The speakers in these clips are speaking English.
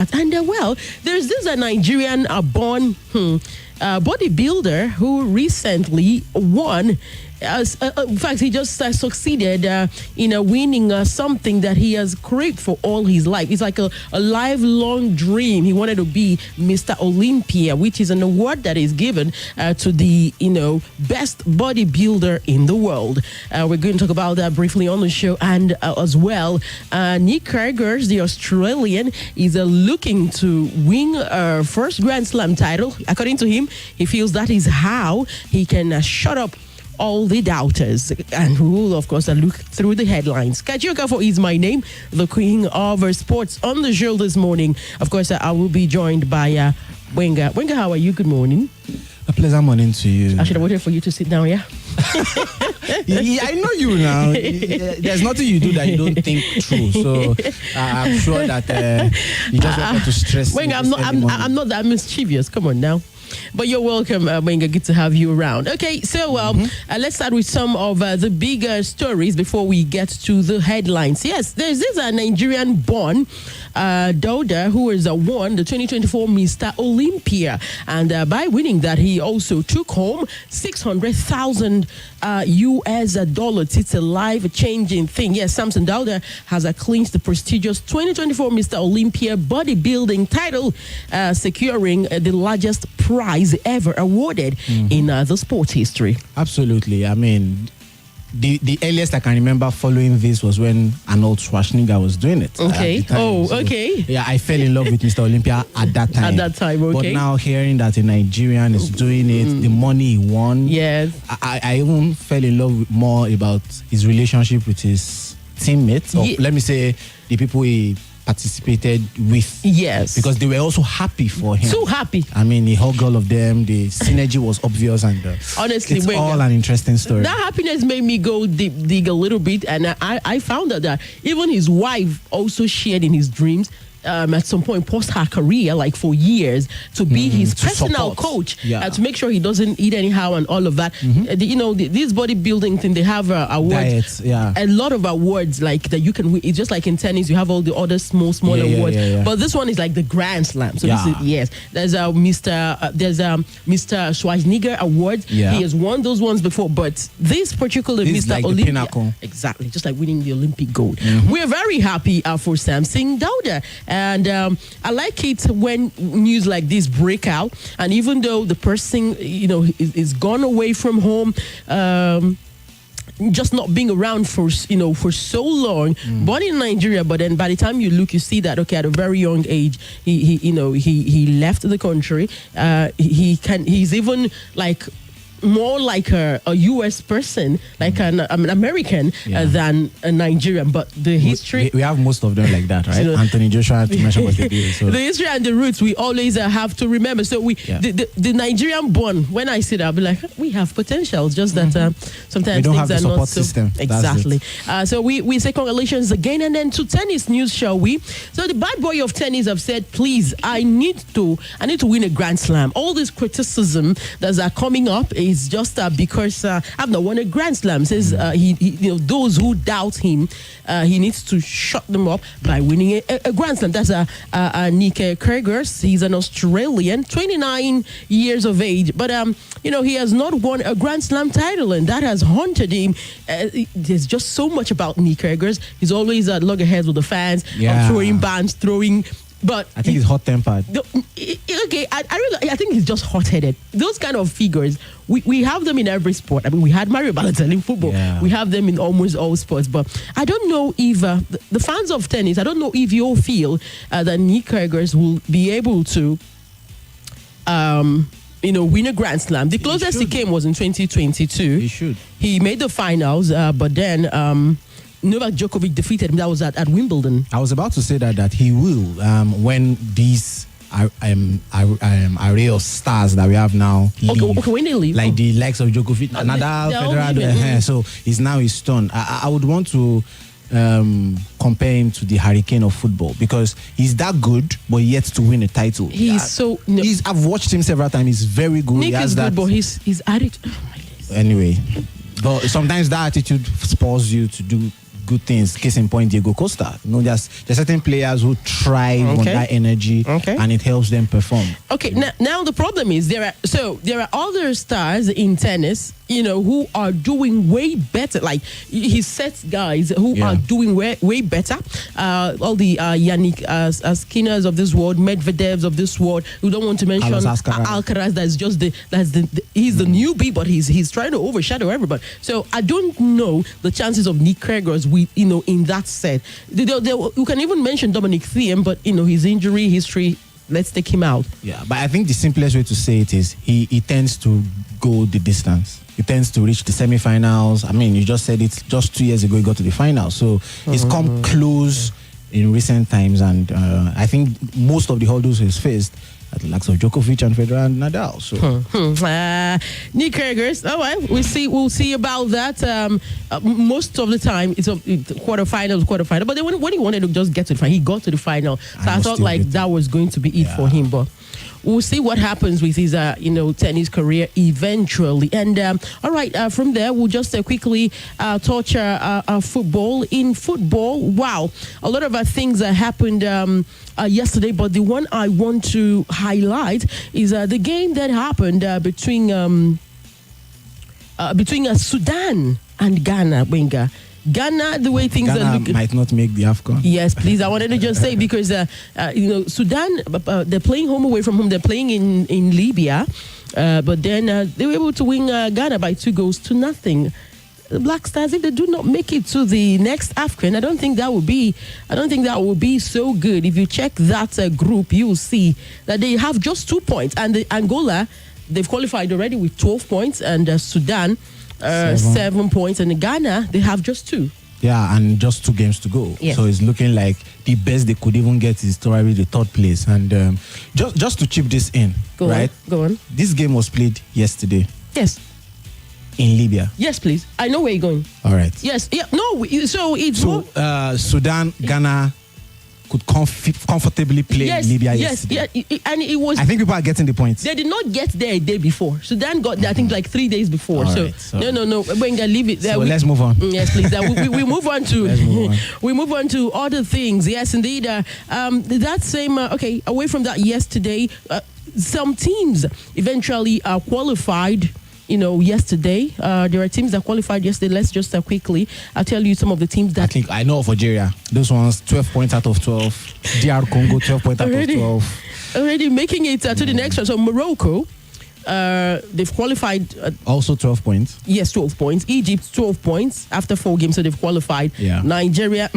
And there's this Nigerian born bodybuilder who recently won. In fact, he just succeeded in winning something that he has craved for all his life. It's like a lifelong dream. He wanted to be Mr. Olympia, which is an award that is given to the best bodybuilder in the world. We're going to talk about that briefly on the show, and as well, Nick Kyrgios, the Australian, is looking to win a first Grand Slam title. According to him, he feels that is how he can shut up all the doubters. And we will, of course, look through the headlines. Kajioka is my name, the queen of sports on the show this morning. Of course, I will be joined by Wenga. Wenga, how are you? Good morning. A pleasant morning to you. I should have waited for you to sit down, yeah? Yeah, I know you now. There's nothing you do that you don't think through. So I'm sure that you just want to stress. Wenga, I'm not that mischievous. Come on now. But you're welcome, Wenga. Good to have you around. Okay, so let's start with some of the bigger stories before we get to the headlines. Yes, there's this Nigerian-born Dauda who has won the 2024 Mr. Olympia. And by winning that, he also took home $600,000 US dollars. It's a life-changing thing. Yes, Samson Dauda has clinched the prestigious 2024 Mr. Olympia bodybuilding title, securing the largest prize ever awarded in the sports history. Absolutely. I mean, the earliest I can remember following this was when Arnold Schwarzenegger was doing it. Okay. Okay. Yeah, I fell in love with Mr. Olympia at that time. At that time, okay. But now hearing that a Nigerian is doing it, the money he won. Yes. I even fell in love with more about his relationship with his teammates, or let me say the people he participated with. Yes. Because they were also happy for him. So happy. I mean, he hugged all of them. The synergy was obvious, and honestly, it's all an interesting story. That happiness made me go dig a little bit, and I found out that even his wife also shared in his dreams. At some point post her career, like for years, to be his personal coach, to make sure he doesn't eat anyhow and all of that. This bodybuilding thing, they have awards, diets, a lot of awards like that you can win. It's just like in tennis, you have all the other small awards, but this one is like the Grand Slam. So this is, there's a Mr. Schwarzenegger award. He has won those ones before, but this particular Mr. Like Olympia, exactly, just like winning the Olympic gold. We're very happy for Samson Dauda. And I like it when news like this break out. And even though the person, is gone away from home, just not being around for so long, born in Nigeria, but then by the time you look, you see that at a very young age, he left the country. He's even like more like a U.S. person, like an American than a Nigerian. But the history... We have most of them like that, right? Anthony Joshua, to mention what they do. So. The history and the roots, we always have to remember. So the Nigerian born, when I say that, I'll be like, we have potential. Just that sometimes we don't things have the are support not so... system. Exactly. So we say congratulations again. And then to tennis news, shall we? So the bad boy of tennis have said, please, I need to win a Grand Slam. All this criticism that's coming up is just because I've not won a Grand Slam. Says those who doubt him, he needs to shut them up by winning a Grand Slam. That's Nick Kyrgios. He's an Australian, 29 years of age, but he has not won a Grand Slam title, and that has haunted him. There's just so much about Nick Kyrgios. He's always at loggerheads with the fans, throwing bans, But I think he's hot-tempered. Okay, I think he's just hot-headed. Those kind of figures, we have them in every sport. I mean, we had Mario Balotelli in football. We have them in almost all sports. But I don't know if the fans of tennis, I don't know if you all feel that Nick Kyrgios will be able to win a Grand Slam. The closest he came was in 2022. He should. He made the finals, but then... Novak Djokovic defeated him. That was at Wimbledon. I was about to say that he will when these array of stars that we have now leave. Okay, when they leave, like the likes of Djokovic, Nadal, Federer, so it's now his turn. I would want to compare him to the Hurricane of football because he's that good, but yet to win a title. I've watched him several times. He's very good. Nick is good, but his attitude. Oh my days. Anyway, but sometimes that attitude spurs you to do good things. Case in point, Diego Costa. There's certain players who thrive on that energy, and it helps them perform. Okay, now the problem is there are other stars in tennis, who are doing way better. Like he sets guys who are doing way better. All the Yannick Skinners of this world, Medvedevs of this world. We don't want to mention Alcaraz. That's just he's the newbie, but he's trying to overshadow everybody. So I don't know the chances of Nick Kyrgios in that set. You can even mention Dominic Thiem, but his injury history. Let's take him out. Yeah, but I think the simplest way to say it is he tends to go the distance. He tends to reach the semifinals. I mean, you just said it just 2 years ago he got to the final. So he's come close in recent times, and I think most of the hurdles he's faced at the likes of Djokovic and Federer and Nadal. So Nick Kyrgios, all right, we'll see about that. Most of the time it's quarterfinals. But then when he wanted to just get to the final, he got to the final. So I thought that was going to be it for him. But we'll see what happens with his tennis career eventually. And all right, from there we'll just quickly touch football. In football, wow, a lot of things that happened yesterday, but the one I want to highlight is the game that happened between Sudan and Ghana. Ghana, the way things Ghana are looking, might not make the AFCON. Yes, please. I wanted to just say because Sudan, they're playing home away from home. They're playing in Libya, but then they were able to win Ghana by 2-0. The Black Stars, if they do not make it to the next AFCON, I don't think that will be so good. If you check that group, you will see that they have just 2 points, and the Angola, they've qualified already with 12 points, and Sudan 7 points, and Ghana, they have just 2. Yeah, and just 2 games to go. Yes. So it's looking like the best they could even get is probably the 3rd place. And just to chip this in, Go on. This game was played yesterday. Yes. In Libya. Yes, please. I know where you're going. All right. Yes. Yeah. No. So it's Sudan, Ghana could comfortably play in Libya yesterday. Yeah, and it was. I think people are getting the point. They did not get there a day before. Sudan got there, I think, like 3 days before. All so, right, so no. Wenga, leave it there. So let's move on. Yes, please. We move on to. We move on to other things. Yes, indeed. That same. Okay, away from that, yesterday, some teams eventually qualified. Yesterday, there are teams that qualified yesterday. Let's just quickly, I'll tell you some of the teams that... I know of Algeria. Those ones, 12 points out of 12. DR Congo, 12 points out of 12. Already making it to the next one. So Morocco, they've qualified. Also 12 points. Yes, 12 points. Egypt, 12 points after 4 games, so they've qualified. Yeah. Nigeria,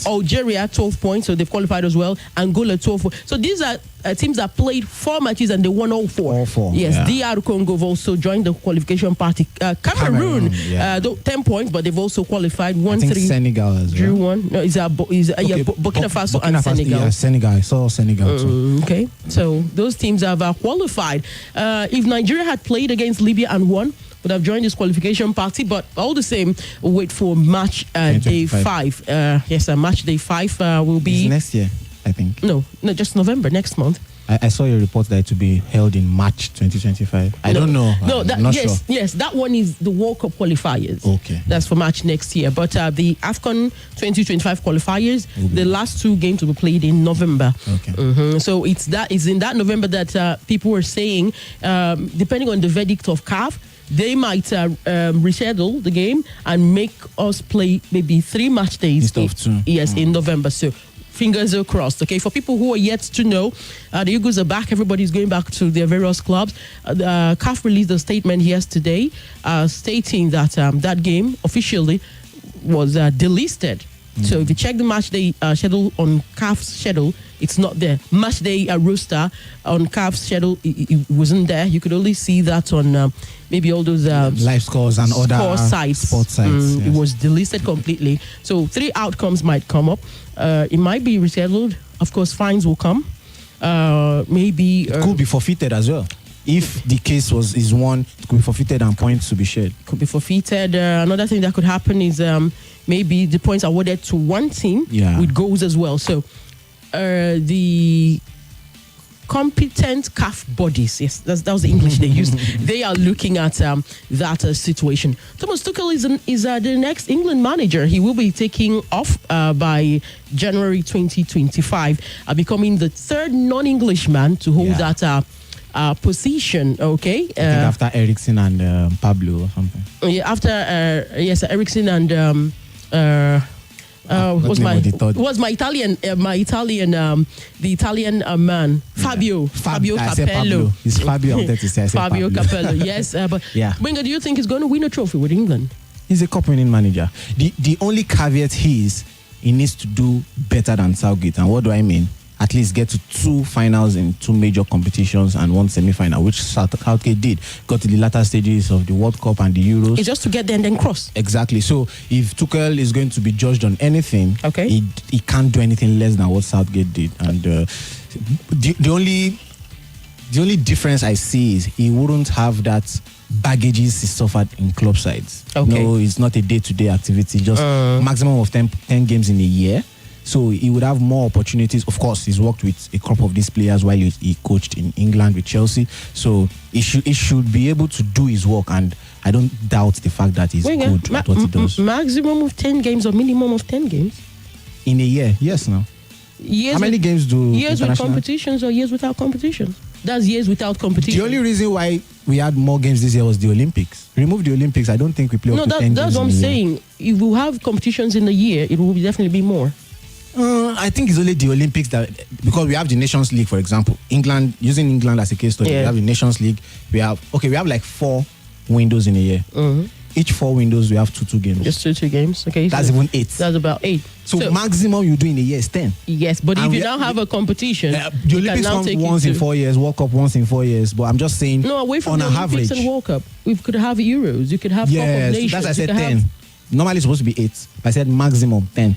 Algeria, 12 points, so they've qualified as well. Angola, 12 points. So these are teams that played 4 matches and they won all 4. All 4. Yes, DR Congo have also joined the qualification party. Cameroon, 10 points, but they've also qualified 1-3. Senegal as well. Drew 1. No, Burkina Faso and Senegal. Yeah, Senegal. I saw Senegal too. Okay, so those teams have qualified. If Nigeria had played against Libya and won, would have joined this qualification party, but all the same, we'll wait for match day 5. Yes, match day 5 will be... It's next year, I think. No, just November, next month. I saw a report that it will be held in March 2025. I don't know. No, sure. Yes, that one is the World Cup qualifiers. Okay. That's for March next year. But the AFCON 2025 qualifiers, the last 2 games will be played in November. Okay. So it's in that November that people were saying, depending on the verdict of CAF, they might reschedule the game and make us play maybe 3 match days instead of 2. Yes, in November. So fingers are crossed. Okay, for people who are yet to know, the Eagles are back. Everybody's going back to their various clubs. CAF released a statement yesterday stating that that game officially was delisted. So if you check the match day schedule on CAF's schedule, it's not there. Match day roster on CAF's schedule, it wasn't there. You could only see that on maybe all those live scores and other sports sites. Yes. It was delisted completely. So 3 outcomes might come up. It might be rescheduled. Of course, fines will come. Maybe it could be forfeited as well. If the case is won, it could be forfeited and points to be shared. Could be forfeited. Another thing that could happen is maybe the points awarded to one team with goals as well. So the competent CAF bodies. Yes, that was the English they used. They are looking at that situation. Thomas Tuchel is the next England manager. He will be taking off by January 2025, becoming the third non-English man to hold that position. Okay, I think after Eriksen and Pablo or something. Yeah, after Eriksen and. Was my Italian the Italian man Fabio Capello. It's Fabio. I wanted to say Fabio Capello. Yes, but Wenger, do you think he's going to win a trophy with England? He's a cup-winning manager. The only caveat is he needs to do better than Southgate. And what do I mean? At least get to 2 finals in 2 major competitions and 1 semi-final, which Southgate did. Got to the latter stages of the World Cup and the Euros. It's just to get there and then cross. Exactly. So if Tuchel is going to be judged on anything, he can't do anything less than what Southgate did. And the only difference I see is he wouldn't have that baggages he suffered in club sides. No, it's not a day-to-day activity. Just maximum of 10 games in a year. So he would have more opportunities. Of course, he's worked with a crop of these players while he coached in England with Chelsea. So he should be able to do his work, and I don't doubt the fact that he's good at what he does. Maximum of 10 games or minimum of 10 games? In a year, yes, now. How many games do years with competitions or years without competition? That's years without competition. The only reason why we had more games this year was the Olympics. Remove the Olympics, I don't think we play up to 10 games. That's what I'm saying. If we have competitions in a year, it will definitely be more. I think it's only the Olympics that, because we have the Nations League, for example. England, using England as a case study, we have the Nations League. We have like 4 windows in a year. Each 4 windows, we have 2 games. Just 2 games, okay. That's even 8. That's about 8. So maximum you do in a year is 10. Yes, but if you now have a competition, the Olympics come once in 4 years, World Cup once in 4 years. But I'm just saying, no, away from the Olympics and World Cup, we could have Euros. You could have Cup of Nations. That's I said 10. Normally it's supposed to be 8. I said maximum 10.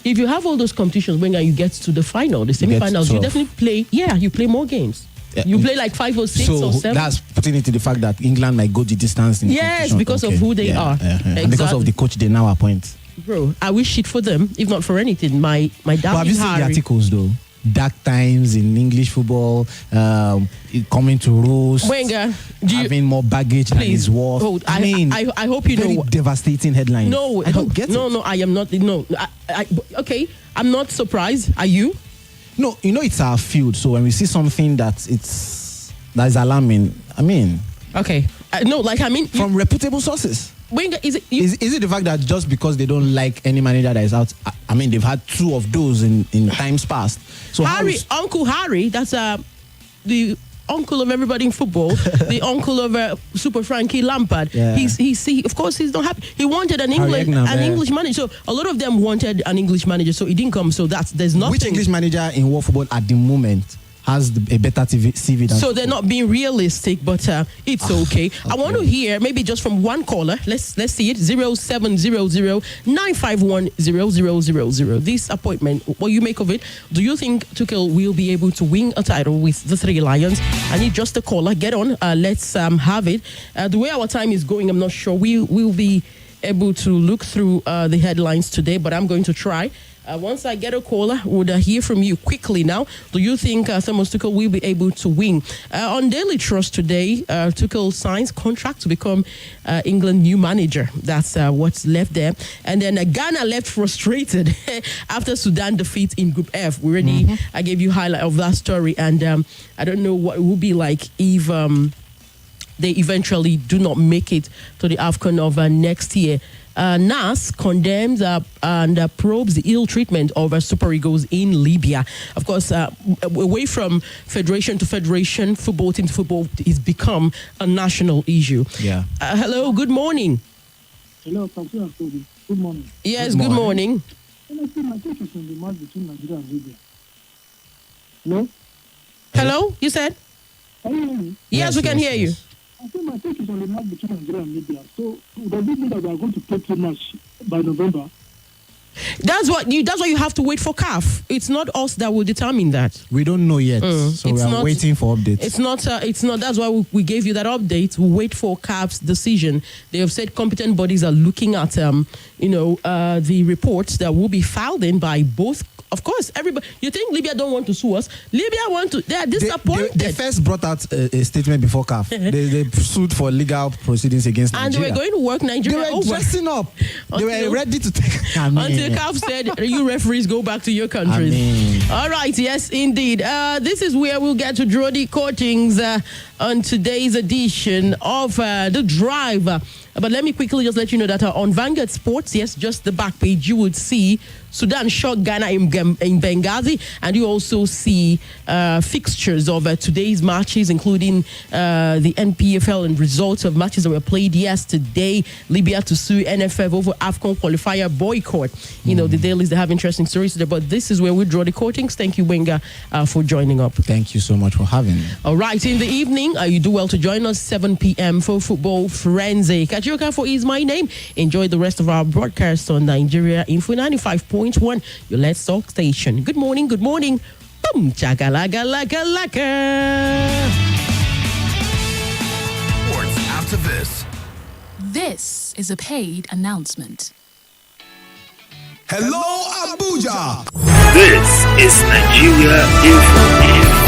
If you have all those competitions, when you get to the final, the semi-finals, you definitely play. Yeah, you play more games. You play like 5 or 6 or 7. That's putting it to the fact that England might go the distance in the competition. Because of who they are. Exactly. And because of the coach they now appoint. Bro, I wish it for them, if not for anything. My dad. But have you seen the articles though? Dark times in English football, coming to roast, Wenger, having more baggage than his worth. I hope you know. Devastating headline. No, I don't get it. No, I am not. No, okay, I'm not surprised. Are you? No, it's our field. So when we see something that is alarming, okay, from reputable sources. Wenger, is it the fact that just because they don't like any manager that is out? They've had 2 of those in times past. So Uncle Harry, that's the uncle of everybody in football, the uncle of Super Frankie Lampard. Yeah. He of course he's not happy. He wanted an English manager. So a lot of them wanted an English manager. So it didn't come. So there's nothing. Which English manager in world football at the moment has a better CV than so they're not being realistic, but it's okay. I want to hear maybe just from one caller. Let's see it. 0700 951 0000. This appointment, what you make of it? Do you think Tuchel will be able to win a title with the 3 Lions? I need just a caller. Get on. Let's have it. The way our time is going, I'm not sure we will be able to look through the headlines today, but I'm going to try. Once I get a caller, would hear from you quickly now. Do you think Thomas Tuchel will be able to win? On Daily Trust today, Tuchel signs contract to become England new manager. That's what's left there. And then Ghana left frustrated after Sudan defeat in Group F. I gave you highlight of that story. And I don't know what it will be like if they eventually do not make it to the AFCON of next year. NAS condemns and probes the ill treatment of Super Eagles in Libya. Of course, away from federation to federation, football team to football is become a national issue. Yeah. Hello, good morning. Hello, good morning. Yes, good morning. My take is on the match between Nigeria and Libya. Hello? Hello, you said? Can you hear me? Yes, we can hear you. I think my take is on the match between Nigeria and Libya. So does it mean that we are going to play 2 matches by November? That's what you have to wait for CAF. It's not us that will determine that. We don't know yet, so we are waiting for updates. It's not. That's why we gave you that update. We wait for CAF's decision. They have said competent bodies are looking at the reports that will be filed in by both Of course, everybody. You think Libya don't want to sue us? Libya want to. They are disappointed. They first brought out a statement before CAF. they sued for legal proceedings against and Nigeria. They were going to work Nigeria They were over. dressing up. They were ready to take. Until CAF said, "You referees go back to your countries." All right. Yes, indeed. This is where we'll get to draw the curtains on today's edition of The Drive. But let me quickly just let you know that on Vanguard Sports, yes, just the back page, you would see Sudan shocked Ghana in Benghazi, and you also see fixtures of today's matches, including the NPFL and results of matches that were played yesterday. Libya to sue NFF over AFCON qualifier boycott. You know, the dailies, they have interesting stories today, but this is where we draw the curtains. Thank you, Wenga, for joining up. Thank you so much for having me. All right, in the evening, you do well to join us 7 p.m. for Football Frenzy. Kachioka for is my name. Enjoy the rest of our broadcast on Nigeria Info 95.1, your Let's Talk station. Good morning, good morning. Boom, chaka-laka, laka, laka. Sports after this. This is a paid announcement. Hello, Abuja. This is Nigeria Info.